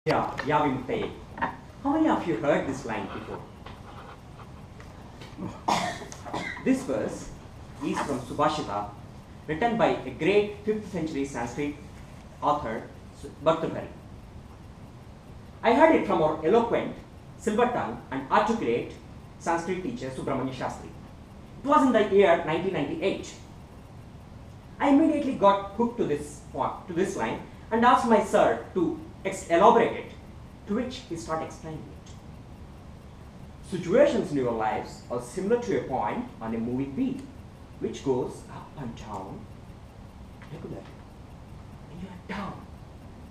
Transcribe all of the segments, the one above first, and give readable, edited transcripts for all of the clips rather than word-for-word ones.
Yeah, vimuktaye. How many of you heard this line before? This verse is from Subhashita, written by a great 5th century Sanskrit author, Bhartrhari. I heard it from our eloquent, silver-tongued and articulate Sanskrit teacher Subramanya Shastri. It was in the year 1998. I immediately got hooked to this line and asked my sir to elaborate it, to which he started explaining it. Situations in your lives are similar to a point on a moving wheel, which goes up and down regularly. And you are down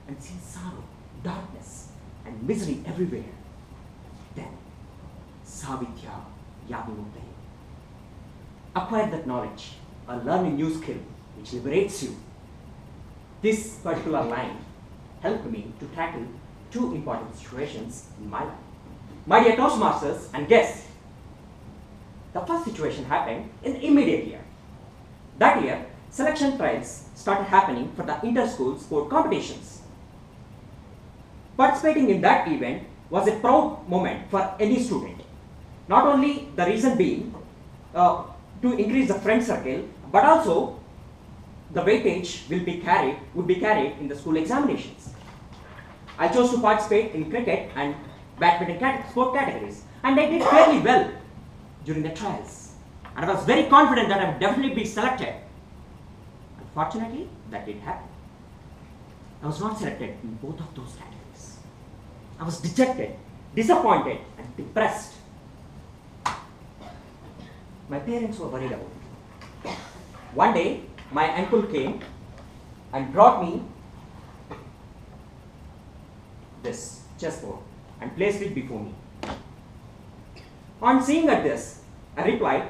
and see sorrow, darkness, and misery everywhere. Then, vidya, vimuktaye. Acquire that knowledge or learn a new skill which liberates you. This particular line helped me to tackle two important situations in my life. My dear Toastmasters and guests, the first situation happened in the immediate year. That year, selection trials started happening for the inter-school sport competitions. Participating in that event was a proud moment for any student. Not only the reason being to increase the friend circle, but also the weightage would be carried in the school examinations. I chose to participate in cricket and badminton sport categories, and I did fairly well during the trials. And I was very confident that I would definitely be selected. Unfortunately, that didn't happen. I was not selected in both of those categories. I was dejected, disappointed, and depressed. My parents were worried about me. One day, my uncle came and brought me this chessboard and placed it before me. On seeing at this, I replied,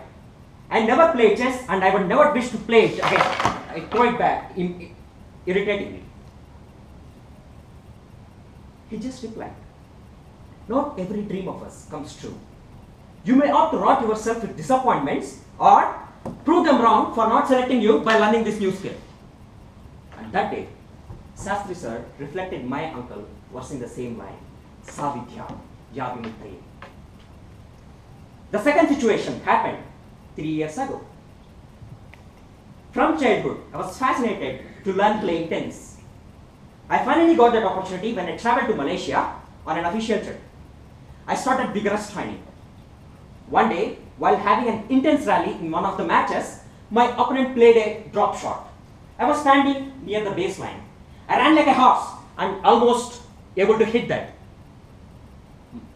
I never play chess and I would never wish to play it again. I threw it back, irritating me. He just replied, not every dream of us comes true. You may opt to rot yourself with disappointments or prove them wrong for not selecting you by learning this new skill. And that day, Shastri sir reflected my uncle was in the same line, vidya, vimuktaye. The second situation happened 3 years ago. From childhood, I was fascinated to learn playing tennis. I finally got that opportunity when I traveled to Malaysia on an official trip. I started vigorous training. One day, while having an intense rally in one of the matches, my opponent played a drop shot. I was standing near the baseline. I ran like a horse and almost able to hit that.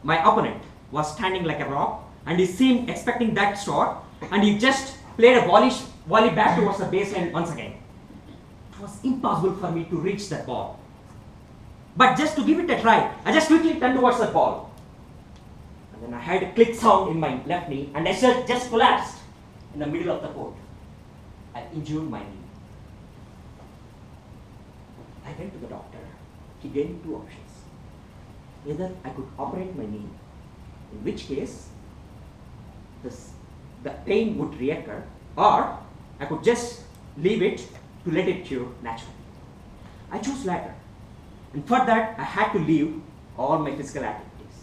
My opponent was standing like a rock and he seemed expecting that shot, and he just played a volley back towards the baseline once again. It was impossible for me to reach that ball. But just to give it a try, I just quickly turned towards that ball. And then I heard a click sound in my left knee and I just collapsed in the middle of the court. I injured my knee. I went to the doctor. He gave me two options. Either I could operate my knee, in which case the pain would reoccur, or I could just leave it to let it cure naturally. I chose latter, and for that I had to leave all my physical activities.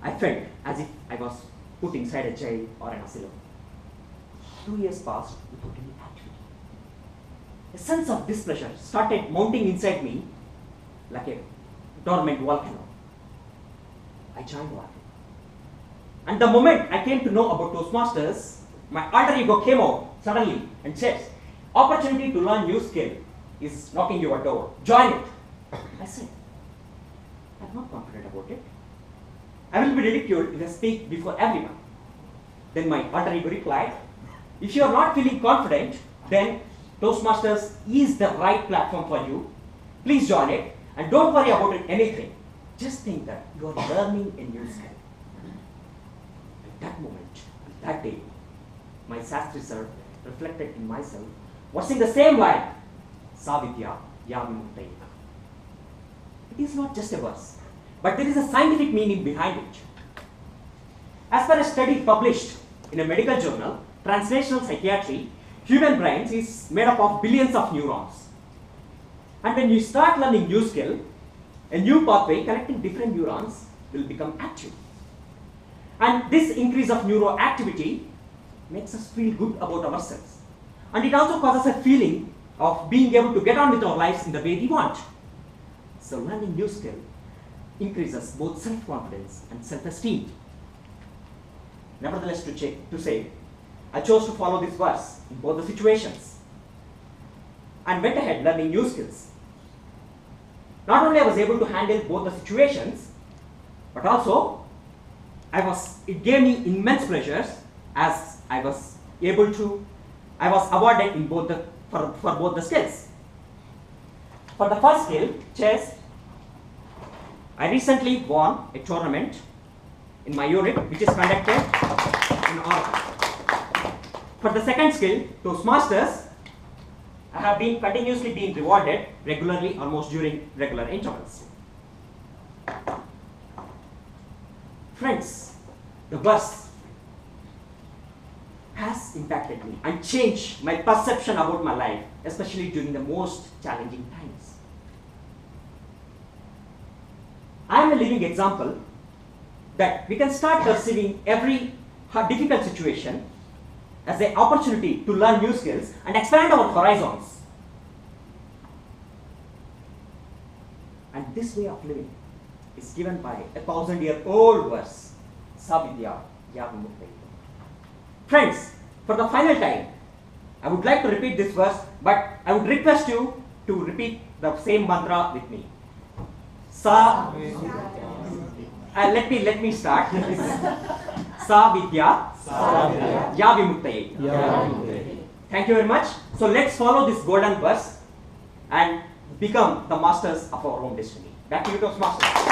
I felt as if I was put inside a jail or an asylum. 2 years passed without any activity. A sense of displeasure started mounting inside me like a dormant volcano. I joined one. And the moment I came to know about Toastmasters, my alter ego came out suddenly and said, opportunity to learn new skill is knocking your door. Join it. I said, I'm not confident about it. I will be ridiculed if I speak before everyone. Then my alter ego replied, if you are not feeling confident, then Toastmasters is the right platform for you. Please join it and don't worry about anything. Just think that you are learning a new skill. At that moment, that day, my Shastri sir reflected in myself was in the same line, vidya, vimuktaye. It is not just a verse, but there is a scientific meaning behind it. As per a study published in a medical journal, Translational Psychiatry, human brains is made up of billions of neurons. And when you start learning new skill, a new pathway connecting different neurons will become active. And this increase of neuroactivity makes us feel good about ourselves. And it also causes a feeling of being able to get on with our lives in the way we want. So learning new skill increases both self-confidence and self-esteem. Nevertheless, to say, I chose to follow this verse in both the situations and went ahead learning new skills. Not only I was able to handle both the situations, but also it gave me immense pleasures as I was awarded in both for both the skills. For the first skill, chess, I recently won a tournament in my unit, which is conducted in Oracle. For the second skill, Toastmasters, I have been continuously being rewarded regularly, almost during regular intervals. Friends, the verse has impacted me and changed my perception about my life, especially during the most challenging times. I am a living example that we can start perceiving every difficult situation as an opportunity to learn new skills and expand our horizons. And this way of living is given by a 1,000-year-old verse, vidya, vimuktaye. Friends, for the final time, I would like to repeat this verse, but I would request you to repeat the same mantra with me. Let me start. Vidya, vimuktaye. Thank you very much. So let's follow this golden verse and become the masters of our own destiny. Back to you, Toastmasters.